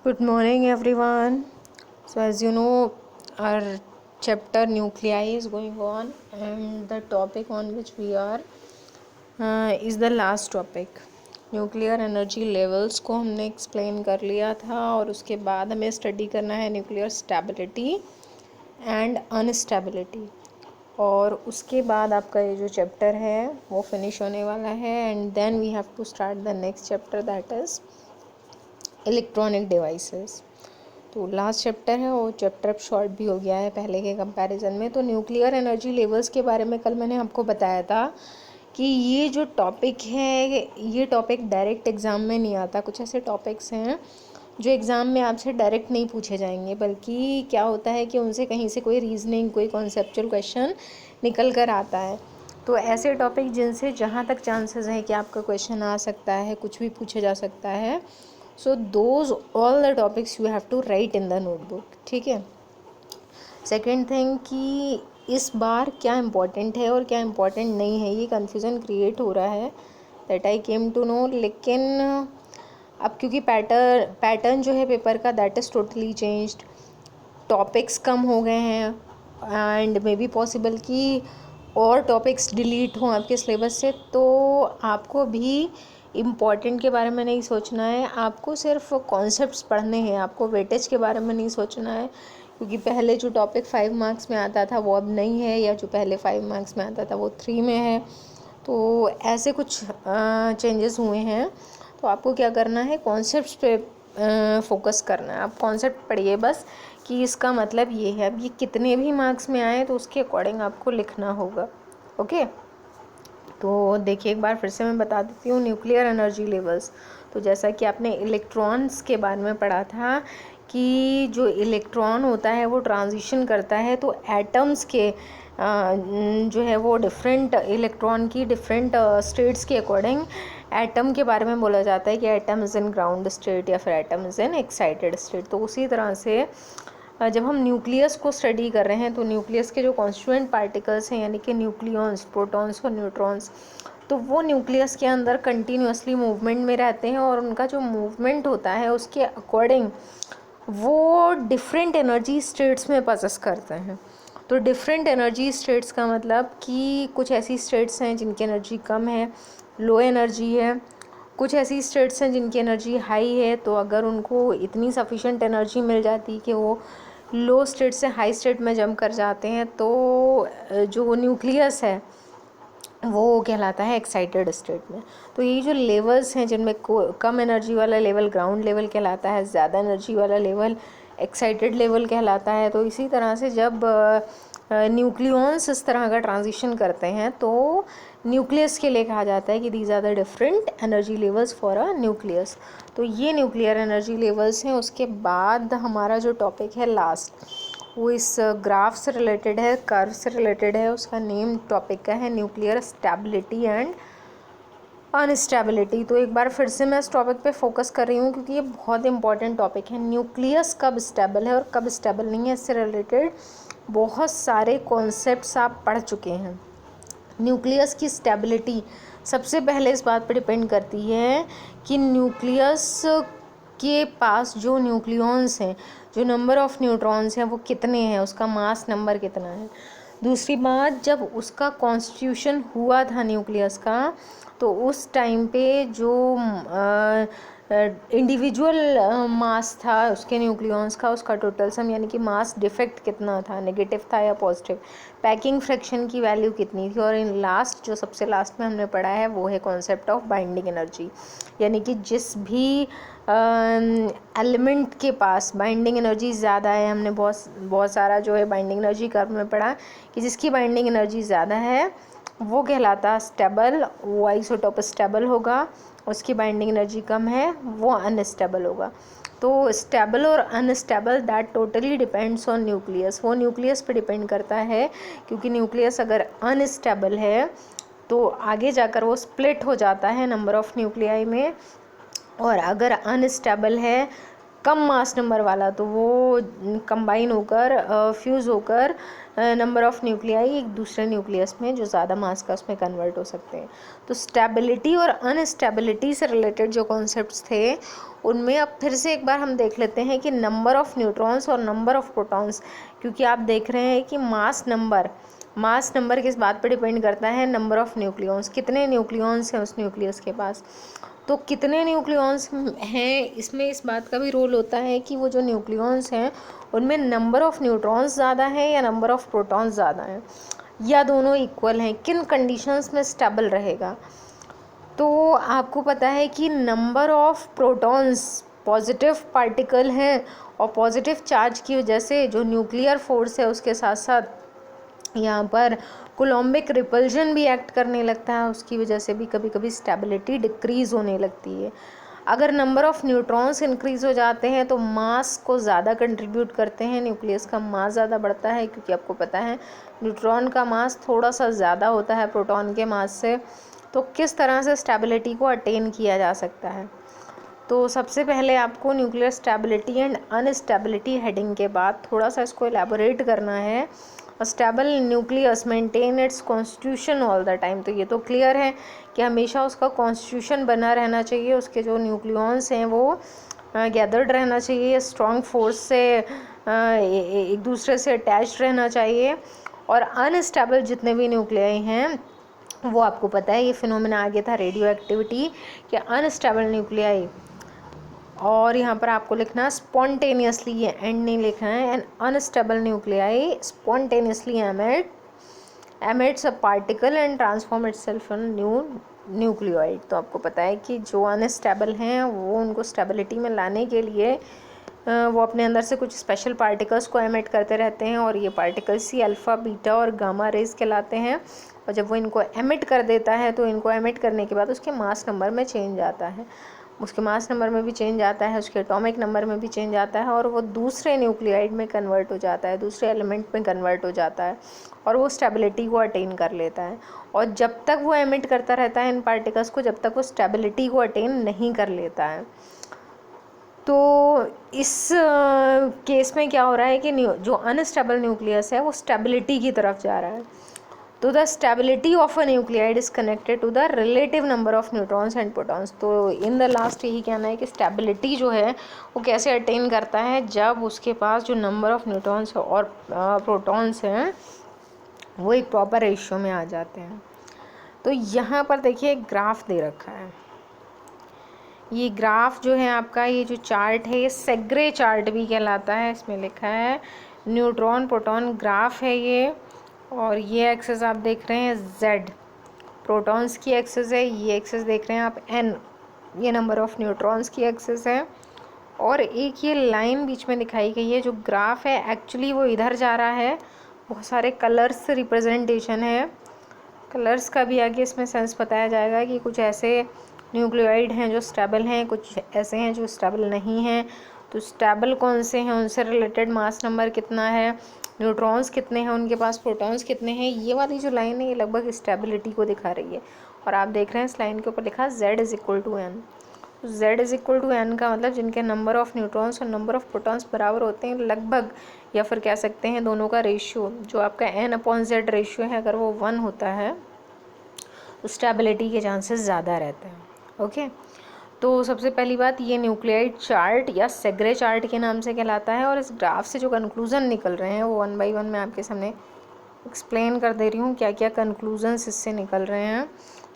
Good morning, everyone. So, as you know, our chapter nuclei is going on, and the topic on which we are is the last topic. Nuclear energy levels को हमने explain कर लिया था और उसके बाद हमें study करना है न्यूक्लियर स्टेबिलिटी एंड अनस्टेबिलिटी, और उसके बाद आपका ये जो चैप्टर है वो फिनिश होने वाला है, and then we have to start the next chapter, that is electronic devices. तो लास्ट चैप्टर है, वो चैप्टर अब शॉर्ट भी हो गया है पहले के कंपैरिजन में। तो न्यूक्लियर एनर्जी लेवल्स के बारे में कल मैंने आपको बताया था कि ये जो टॉपिक है, ये टॉपिक डायरेक्ट एग्ज़ाम में नहीं आता। कुछ ऐसे टॉपिक्स हैं जो एग्ज़ाम में आपसे डायरेक्ट नहीं पूछे जाएंगे, बल्कि क्या होता है कि उनसे कहीं से कोई रीजनिंग, कोई कॉन्सेप्चुअल क्वेश्चन निकल कर आता है। तो ऐसे टॉपिक जिनसे जहाँ तक चांसेस है कि आपका क्वेश्चन आ सकता है, कुछ भी पूछा जा सकता है, so those all the topics you have to write in the notebook. ठीक है। सेकेंड थिंग कि इस बार क्या इम्पोर्टेंट है और क्या इम्पोर्टेंट नहीं है, ये कन्फ्यूज़न क्रिएट हो रहा है, that I came to know. लेकिन अब क्योंकि पैटर्न जो है पेपर का, that is totally changed, topics कम हो गए हैं, एंड मे बी पॉसिबल कि और टॉपिक्स डिलीट हों आपके सिलेबस से। तो आपको भी इम्पॉर्टेंट के बारे में नहीं सोचना है, आपको सिर्फ कॉन्सेप्ट्स पढ़ने हैं, आपको वेटेज के बारे में नहीं सोचना है, क्योंकि पहले जो टॉपिक 5 मार्क्स में आता था वो अब नहीं है, या जो पहले 5 मार्क्स में आता था वो 3 में है। तो ऐसे कुछ चेंजेस हुए हैं। तो आपको क्या करना है, कॉन्सेप्ट्स पे फोकस करना है। आप कॉन्सेप्ट पढ़िए बस कि इसका मतलब ये है। अब ये कितने भी मार्क्स में आए तो उसके अकॉर्डिंग आपको लिखना होगा। ओके। तो देखिए, एक बार फिर से मैं बता देती हूँ न्यूक्लियर एनर्जी लेवल्स। तो जैसा कि आपने इलेक्ट्रॉन्स के बारे में पढ़ा था कि जो इलेक्ट्रॉन होता है वो ट्रांजिशन करता है, तो एटम्स के जो है वो डिफरेंट इलेक्ट्रॉन की डिफरेंट स्टेट्स के अकॉर्डिंग एटम के बारे में बोला जाता है कि atom is in ground state या फिर atom is in excited state. तो उसी तरह से जब हम न्यूक्लियस को स्टडी कर रहे हैं तो न्यूक्लियस के जो कॉन्स्टिट्यूएंट पार्टिकल्स हैं, यानी कि न्यूक्लियॉन्स, प्रोटॉन्स और न्यूट्रॉन्स, तो वो न्यूक्लियस के अंदर कंटिन्यूसली मूवमेंट में रहते हैं, और उनका जो मूवमेंट होता है उसके अकॉर्डिंग वो डिफरेंट एनर्जी स्टेट्स में पॉसेस करते हैं। तो डिफरेंट एनर्जी स्टेट्स का मतलब कि कुछ ऐसी स्टेट्स हैं जिनकी एनर्जी कम है, लो एनर्जी है, कुछ ऐसी स्टेट्स हैं जिनकी एनर्जी हाई है। तो अगर उनको इतनी सफिशेंट एनर्जी मिल जाती कि वो लो स्टेट से हाई स्टेट में जंप कर जाते हैं, तो जो न्यूक्लियस है वो कहलाता है एक्साइटेड स्टेट में। तो ये जो लेवल्स हैं जिनमें कम एनर्जी वाला लेवल ग्राउंड लेवल कहलाता है, ज़्यादा एनर्जी वाला लेवल एक्साइटेड लेवल कहलाता है। तो इसी तरह से जब न्यूक्लियॉन्स इस तरह का ट्रांजिशन करते हैं तो न्यूक्लियस के लिए कहा जाता है कि these are the different energy levels for a nucleus. तो ये न्यूक्लियर एनर्जी लेवल्स हैं। उसके बाद हमारा जो टॉपिक है लास्ट, वो इस ग्राफ से रिलेटेड है, कर्व से रिलेटेड है। उसका नेम टॉपिक का है न्यूक्लियर स्टेबिलिटी एंड अनस्टेबिलिटी। तो एक बार फिर से मैं इस टॉपिक पे फोकस कर रही हूँ क्योंकि ये बहुत इंपॉर्टेंट टॉपिक है। न्यूक्लियस कब स्टेबल है और कब स्टेबल नहीं है, इससे रिलेटेड बहुत सारे कॉन्सेप्ट्स आप पढ़ चुके हैं। न्यूक्लियस की स्टेबिलिटी सबसे पहले इस बात पर डिपेंड करती है कि न्यूक्लियस के पास जो न्यूक्लियॉन्स हैं, जो नंबर ऑफ़ न्यूट्रॉन्स हैं वो कितने हैं, उसका मास नंबर कितना है। दूसरी बात, जब उसका कॉन्स्टिट्यूशन हुआ था न्यूक्लियस का, तो उस टाइम पे जो इंडिविजुअल मास था उसके न्यूक्लियॉन्स का, उसका टोटल सम यानी कि मास डिफेक्ट कितना था, नेगेटिव था या पॉजिटिव, पैकिंग फ्रैक्शन की वैल्यू कितनी थी, और इन लास्ट जो सबसे लास्ट में हमने पढ़ा है वो है कॉन्सेप्ट ऑफ बाइंडिंग एनर्जी, यानी कि जिस भी एलिमेंट के पास बाइंडिंग एनर्जी ज़्यादा है, हमने बहुत सारा जो है बाइंडिंग एनर्जी कर्व में पढ़ा कि जिसकी बाइंडिंग एनर्जी ज़्यादा है वो कहलाता स्टेबल, वो आइसोटोप स्टेबल होगा। उसकी बाइंडिंग एनर्जी कम है वो अनस्टेबल होगा। तो स्टेबल और unstable that totally depends on nucleus, वो न्यूक्लियस पे डिपेंड करता है, क्योंकि न्यूक्लियस अगर अनस्टेबल है तो आगे जाकर वो स्प्लिट हो जाता है नंबर ऑफ़ न्यूक्लियाई में, और अगर अनस्टेबल है कम मास नंबर वाला, तो वो कंबाइन होकर फ्यूज़ होकर नंबर ऑफ़ न्यूक्लियाई एक दूसरे न्यूक्लियस में जो ज़्यादा मास का उसमें कन्वर्ट हो सकते हैं। तो स्टेबिलिटी और अनस्टेबिलिटी से रिलेटेड जो कॉन्सेप्ट्स थे उनमें अब फिर से एक बार हम देख लेते हैं कि नंबर ऑफ़ न्यूट्रॉन्स और नंबर ऑफ़ प्रोटॉन्स, क्योंकि आप देख रहे हैं कि मास नंबर किस बात पर डिपेंड करता है, नंबर ऑफ़ न्यूक्लियॉन्स, कितने न्यूक्लियॉन्स हैं उस न्यूक्लियस के पास। तो कितने न्यूक्लियॉन्स हैं इसमें इस बात का भी रोल होता है कि वो जो न्यूक्लियॉन्स हैं उनमें नंबर ऑफ़ न्यूट्रॉन्स ज़्यादा है या नंबर ऑफ़ प्रोटॉन्स ज़्यादा हैं, या दोनों इक्वल हैं, किन कंडीशंस में स्टेबल रहेगा। तो आपको पता है कि number of protons positive particle हैं और पॉजिटिव चार्ज की वजह से जो न्यूक्लियर फोर्स है उसके साथ साथ यहाँ पर कोलम्बिक रिपल्जन भी एक्ट करने लगता है, उसकी वजह से भी कभी कभी स्टेबिलिटी डिक्रीज़ होने लगती है। अगर नंबर ऑफ़ न्यूट्रॉन्स इंक्रीज़ हो जाते हैं तो मास को ज़्यादा कंट्रीब्यूट करते हैं, न्यूक्लियस का मास ज़्यादा बढ़ता है, क्योंकि आपको पता है न्यूट्रॉन का मास थोड़ा सा ज़्यादा होता है प्रोटॉन के मास से। तो किस तरह से स्टेबिलिटी को अटेन किया जा सकता है, तो सबसे पहले आपको nuclear stability and unstability heading के बाद थोड़ा सा इसको एलैबोरेट करना है। Stable nucleus maintain its constitution all the time, तो ये तो क्लियर है कि हमेशा उसका कॉन्स्टिट्यूशन बना रहना चाहिए, उसके जो न्यूक्लियॉन्स हैं वो गैदर्ड रहना चाहिए, स्ट्रॉन्ग फोर्स से एक दूसरे से अटैच्ड रहना चाहिए। और अनस्टेबल जितने भी न्यूक्लियाई हैं वो आपको पता है ये फिनोमेना आगे था रेडियो एक्टिविटी कि अनस्टेबल न्यूक्लियाई, और यहाँ पर आपको लिखना स्पॉन्टेनियसली, ये एंड नहीं लिखना है, and unstable nuclei spontaneously emits a particle and transform itself in new nucleoid. तो आपको पता है कि जो अनस्टेबल हैं वो उनको स्टेबिलिटी में लाने के लिए वो अपने अंदर से कुछ स्पेशल पार्टिकल्स को एमिट करते रहते हैं, और ये पार्टिकल्स ही अल्फ़ा, बीटा और गामा रेज कहलाते हैं। और जब वो इनको एमिट कर देता है तो इनको एमिट करने के बाद उसके मास नंबर में चेंज आता है, उसके मास नंबर में भी चेंज आता है, उसके एटॉमिक नंबर में भी चेंज आता है, और वो दूसरे न्यूक्लियाइड में कन्वर्ट हो जाता है, दूसरे एलिमेंट में कन्वर्ट हो जाता है, और वो स्टेबिलिटी को अटेन कर लेता है। और जब तक वो एमिट करता रहता है इन पार्टिकल्स को, जब तक वो स्टेबिलिटी को अटेन नहीं कर लेता है। तो इस केस में क्या हो रहा है कि जो अनस्टेबल न्यूक्लियस है वो स्टेबिलिटी की तरफ जा रहा है। तो the stability of a nuclide is connected to the relative number of neutrons and protons. तो इन द लास्ट यही कहना है कि स्टेबिलिटी जो है वो कैसे अटेन करता है, जब उसके पास जो नंबर ऑफ न्यूट्रॉन्स और प्रोटॉन्स हैं वो एक प्रॉपर रेशियो में आ जाते हैं। तो यहाँ पर देखिए एक ग्राफ दे रखा है, ये ग्राफ जो है आपका, ये जो चार्ट है ये सेग्रे चार्ट भी कहलाता है। इसमें लिखा है न्यूट्रॉन प्रोटॉन ग्राफ है ये, और ये एक्सेस आप देख रहे हैं Z, प्रोटॉन्स की एक्सेस है, ये एक्सेस देख रहे हैं आप N, ये नंबर ऑफ़ न्यूट्रॉन्स की एक्सेस है, और एक ये लाइन बीच में दिखाई गई है। जो ग्राफ है एक्चुअली वो इधर जा रहा है, बहुत सारे कलर्स रिप्रेजेंटेशन है, कलर्स का भी आगे इसमें सेंस बताया जाएगा कि कुछ ऐसे न्यूक्लियोइड हैं जो स्टेबल हैं, कुछ ऐसे हैं जो स्टेबल नहीं हैं। तो स्टेबल कौन से हैं, उनसे रिलेटेड मास नंबर कितना है, न्यूट्रॉन्स कितने हैं उनके पास, प्रोटॉन्स कितने हैं, ये वाली जो लाइन है ये लगभग स्टेबिलिटी को दिखा रही है। और आप देख रहे हैं इस लाइन के ऊपर लिखा Z is equal to N। Z is equal to N का मतलब जिनके नंबर ऑफ़ न्यूट्रॉन्स और नंबर ऑफ़ प्रोटॉन्स बराबर होते हैं लगभग, या फिर कह सकते हैं दोनों का रेशियो जो आपका N/Z रेशियो है, अगर वो 1 होता है तो स्टेबिलिटी के चांसेस ज़्यादा रहते हैं। ओके, तो सबसे पहली बात ये न्यूक्लियाइड चार्ट या सेग्रे चार्ट के नाम से कहलाता है, और इस ग्राफ से जो कंक्लूज़न निकल रहे हैं वो 1 बाई 1 मैं आपके सामने एक्सप्लेन कर दे रही हूँ क्या क्या कंक्लूजन्स इससे निकल रहे हैं।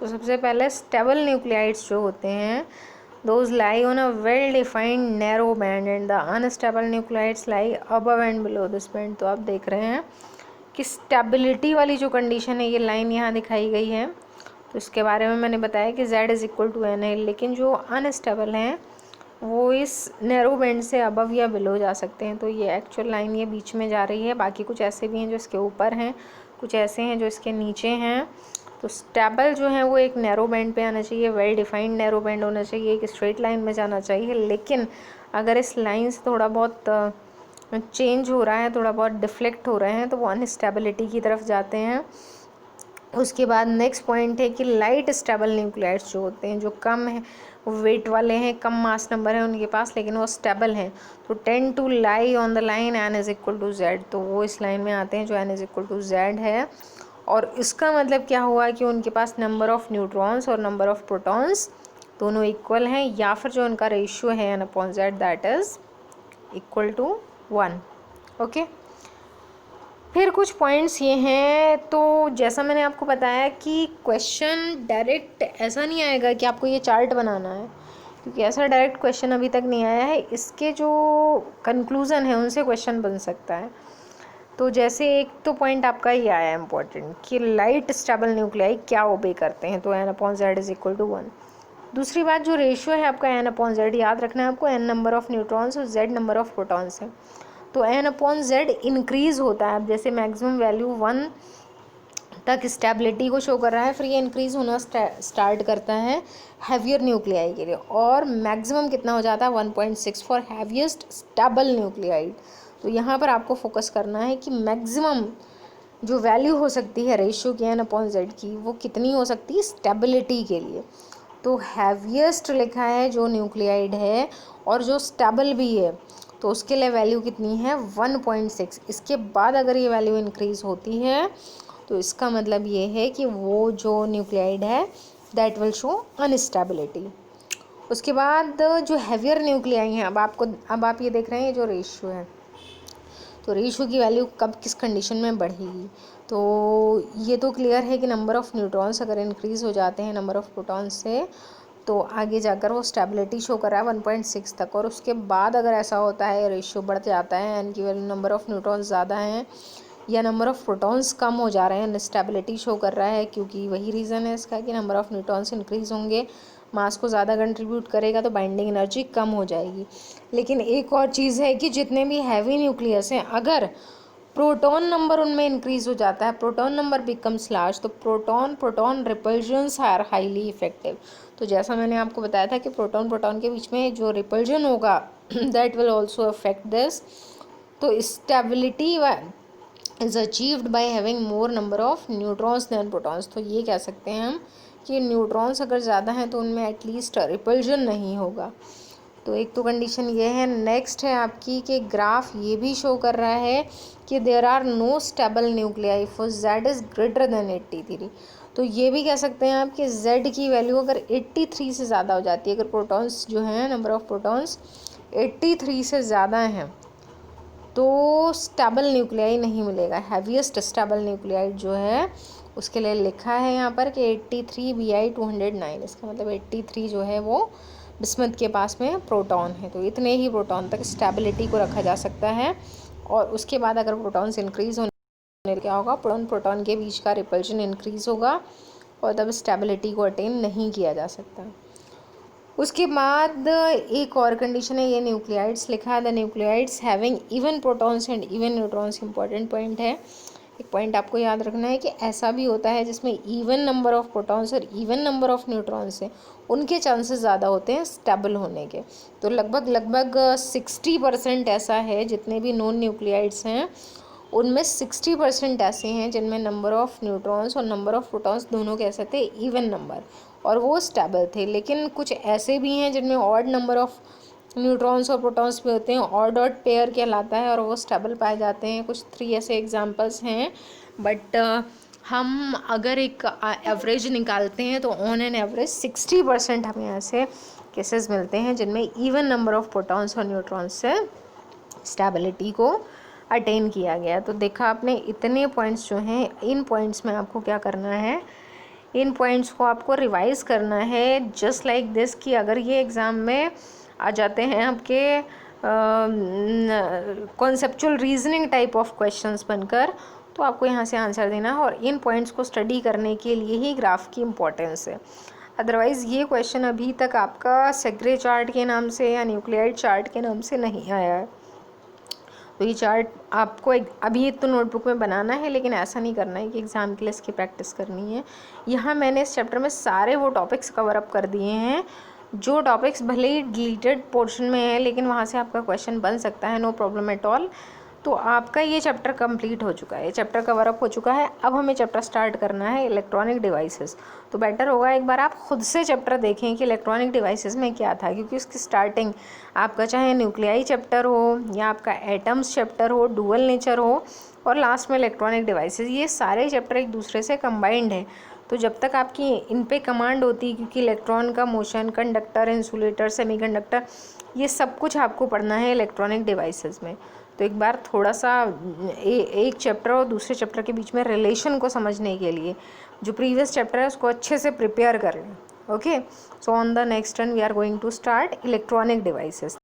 तो सबसे पहले स्टेबल न्यूक्लियाइड्स जो होते हैं those lie on a well defined narrow band and the unstable nuclides lie above and below this band. तो आप देख रहे हैं कि स्टेबिलिटी वाली जो कंडीशन है, ये लाइन यहाँ दिखाई गई है, तो इसके बारे में मैंने बताया कि Z is equal to N है, लेकिन जो अनस्टेबल हैं वो इस नैरो बैंड से अबव या बिलो जा सकते हैं। तो ये एक्चुअल लाइन ये बीच में जा रही है, बाकी कुछ ऐसे भी हैं जो इसके ऊपर हैं, कुछ ऐसे हैं जो इसके नीचे हैं। तो स्टेबल जो है वो एक नैरो बैंड पे आना चाहिए, वेल डिफाइंड नैरो बैंड होना चाहिए, एक स्ट्रेट लाइन में जाना चाहिए। लेकिन अगर इस लाइन से थोड़ा बहुत चेंज हो रहा है, थोड़ा बहुत डिफ्लेक्ट हो रहे हैं, तो वो अनस्टेबिलिटी की तरफ जाते हैं। उसके बाद नेक्स्ट पॉइंट है कि लाइट स्टेबल न्यूक्लियाइड्स जो होते हैं, जो कम है वेट वाले हैं, कम मास नंबर है उनके पास, लेकिन वो स्टेबल हैं, तो tend to lie on the line n is equal to z, तो वो इस लाइन में आते हैं जो n is equal to z है। और इसका मतलब क्या हुआ कि उनके पास नंबर ऑफ़ न्यूट्रॉन्स और नंबर ऑफ़ प्रोटॉन्स दोनों इक्वल हैं, या फिर जो उनका रेशियो है n/z that is equal to 1। Okay, फिर कुछ पॉइंट्स ये हैं, तो जैसा मैंने आपको बताया कि क्वेश्चन डायरेक्ट ऐसा नहीं आएगा कि आपको ये चार्ट बनाना है, क्योंकि ऐसा डायरेक्ट क्वेश्चन अभी तक नहीं आया है। इसके जो कंक्लूज़न है उनसे क्वेश्चन बन सकता है। तो जैसे एक तो पॉइंट आपका ये आया इम्पोर्टेंट कि लाइट स्टेबल न्यूक्लियाई क्या ओबे करते हैं, तो n/z इज इक्वल टू 1। दूसरी बात, जो रेशियो है आपका n/z, याद रखना है आपको, n नंबर ऑफ़ न्यूट्रॉन्स और z नंबर ऑफ़ प्रोटॉन्स है, तो n/z इंक्रीज़ होता है। अब जैसे मैक्सिमम वैल्यू 1 तक स्टेबिलिटी को शो कर रहा है, फिर ये इंक्रीज़ होना स्टार्ट करता है हैवियर न्यूक्लियाई के लिए, और मैक्सिमम कितना हो जाता है 1.6 फॉर हैवीएस्ट स्टेबल न्यूक्लियाइड। तो यहाँ पर आपको फोकस करना है कि मैक्सिमम जो वैल्यू हो सकती है रेशियो की n/z की, वो कितनी हो सकती है स्टेबिलिटी के लिए। तो हैवीएस्ट लिखा है जो न्यूक्लियाइड है और जो स्टेबल भी है, तो उसके लिए वैल्यू कितनी है 1.6। इसके बाद अगर ये वैल्यू इंक्रीज़ होती है तो इसका मतलब ये है कि वो जो न्यूक्लियाइड है दैट विल शो अनस्टेबिलिटी। उसके बाद जो हैवियर न्यूक्लियाई हैं, अब आप ये देख रहे हैं ये जो रेशियो है, तो रेशियो की वैल्यू कब किस कंडीशन में बढ़ेगी। तो ये तो क्लियर है कि नंबर ऑफ़ न्यूट्रॉन्स अगर इंक्रीज़ हो जाते हैं नंबर ऑफ़ प्रोटॉन्स से, तो आगे जाकर वो स्टेबिलिटी शो कर रहा है 1.6 तक, और उसके बाद अगर ऐसा होता है रेशियो बढ़ जाता है, n की वैल्यू नंबर ऑफ़ न्यूट्रॉन्स ज़्यादा हैं या नंबर ऑफ़ प्रोटॉन्स कम हो जा रहे हैं, अनस्टेबिलिटी शो कर रहा है, क्योंकि वही रीज़न है इसका कि नंबर ऑफ़ न्यूट्रॉन्स इंक्रीज़ होंगे, मास को ज़्यादा कंट्रीब्यूट करेगा तो बाइंडिंग एनर्जी कम हो जाएगी। लेकिन एक और चीज़ है कि जितने भी हैवी न्यूक्लियस हैं, अगर प्रोटॉन नंबर उनमें इंक्रीज़ हो जाता है, प्रोटॉन नंबर बिकम्स लार्ज, तो प्रोटॉन रिपल्जन्स आर हाईली इफेक्टिव। तो जैसा मैंने आपको बताया था कि प्रोटॉन के बीच में जो रिपल्जन होगा that will also affect this. तो stability is achieved by having more number of neutrons than protons. तो ये कह सकते हैं हम कि न्यूट्रॉन्स अगर ज़्यादा हैं तो उनमें एटलीस्ट रिपल्जन नहीं होगा। तो एक तो कंडीशन ये है। नेक्स्ट है आपकी कि ग्राफ ये भी शो कर रहा है कि there are no stable nuclei for z is greater than 83। तो ये भी कह सकते हैं आप कि z की वैल्यू अगर 83 से ज़्यादा हो जाती है, अगर प्रोटॉन्स जो हैं नंबर ऑफ़ प्रोटॉन्स 83 से ज़्यादा हैं, तो स्टेबल न्यूक्लियाई नहीं मिलेगा। हैवीएस्ट स्टेबल न्यूक्लियाइड जो है उसके लिए लिखा है यहाँ पर कि 83 Bi 209। इसका मतलब 83 जो है वो बिस्मथ के पास में प्रोटॉन है, तो इतने ही प्रोटॉन तक स्टेबिलिटी को रखा जा सकता है। और उसके बाद अगर प्रोटॉन्स इंक्रीज़ होने क्या होगा, प्रोटॉन के बीच का रिपल्जन इंक्रीज़ होगा और तब स्टेबिलिटी को अटेन नहीं किया जा सकता। उसके बाद एक और कंडीशन है, ये न्यूक्लियाइड्स लिखा है, the nuclides having even protons and even neutrons. Important point है, एक पॉइंट आपको याद रखना है कि ऐसा भी होता है जिसमें इवन नंबर ऑफ़ प्रोटॉन्स और इवन नंबर ऑफ़ न्यूट्रॉन्स हैं, उनके चांसेस ज़्यादा होते हैं स्टेबल होने के। तो लगभग 60% ऐसा है, जितने भी नॉन न्यूक्लियाइड्स हैं उनमें 60% ऐसे हैं जिनमें नंबर ऑफ़ न्यूट्रॉन्स और नंबर ऑफ़ प्रोटॉन्स दोनों कैसे थे, इवन नंबर, और वो स्टेबल थे। लेकिन कुछ ऐसे भी हैं जिनमें ऑड नंबर ऑफ़ न्यूट्रॉन्स और प्रोटॉन्स भी होते हैं, ऑड ऑड पेयर कहलाता है, और वो स्टेबल पाए जाते हैं। कुछ 3 ऐसे एग्जांपल्स हैं, बट हम अगर एक एवरेज निकालते हैं तो ऑन एन एवरेज 60% हमें ऐसे केसेस मिलते हैं जिनमें इवन नंबर ऑफ़ प्रोटॉन्स और न्यूट्रॉन्स से स्टेबिलिटी को अटेन किया गया। तो देखा आपने, इतने पॉइंट्स जो हैं, इन पॉइंट्स में आपको क्या करना है, इन पॉइंट्स को आपको रिवाइज़ करना है जस्ट लाइक दिस, कि अगर ये एग्ज़ाम में आ जाते हैं आपके conceptual reasoning type of questions बनकर, तो आपको यहाँ से आंसर देना है। और इन पॉइंट्स को स्टडी करने के लिए ही ग्राफ की इम्पोर्टेंस है। अदरवाइज़ ये क्वेश्चन अभी तक आपका सेग्रे चार्ट के नाम से या न्यूक्लियाइड चार्ट के नाम से नहीं आया है। तो ये चार्ट आपको अभी तो नोटबुक में बनाना है, लेकिन ऐसा नहीं करना है कि एग्ज़ाम के लिए इसकी प्रैक्टिस करनी है। यहाँ मैंने इस चैप्टर में सारे वो टॉपिक्स कवर अप कर दिए हैं जो टॉपिक्स भले ही डिलीटेड पोर्शन में है, लेकिन वहाँ से आपका क्वेश्चन बन सकता है, नो प्रॉब्लम एट ऑल। तो आपका ये चैप्टर कंप्लीट हो चुका है, चैप्टर कवर अप हो चुका है। अब हमें चैप्टर स्टार्ट करना है इलेक्ट्रॉनिक डिवाइसेस। तो बेटर होगा एक बार आप खुद से चैप्टर देखें कि इलेक्ट्रॉनिक डिवाइसेस में क्या था, क्योंकि उसकी स्टार्टिंग आपका चाहे न्यूक्लियाई चैप्टर हो या आपका एटम्स चैप्टर हो, डुअल नेचर हो, और लास्ट में इलेक्ट्रॉनिक डिवाइसेस, ये सारे चैप्टर एक दूसरे से कंबाइंड है। तो जब तक आपकी इन पे कमांड होती, क्योंकि इलेक्ट्रॉन का मोशन, कंडक्टर, इंसुलेटर, सेमीकंडक्टर, ये सब कुछ आपको पढ़ना है इलेक्ट्रॉनिक डिवाइसेस में। तो एक बार थोड़ा सा एक चैप्टर और दूसरे चैप्टर के बीच में रिलेशन को समझने के लिए जो प्रीवियस चैप्टर है उसको अच्छे से प्रिपेयर कर लें। Okay, so on the next turn we are going to start electronic devices.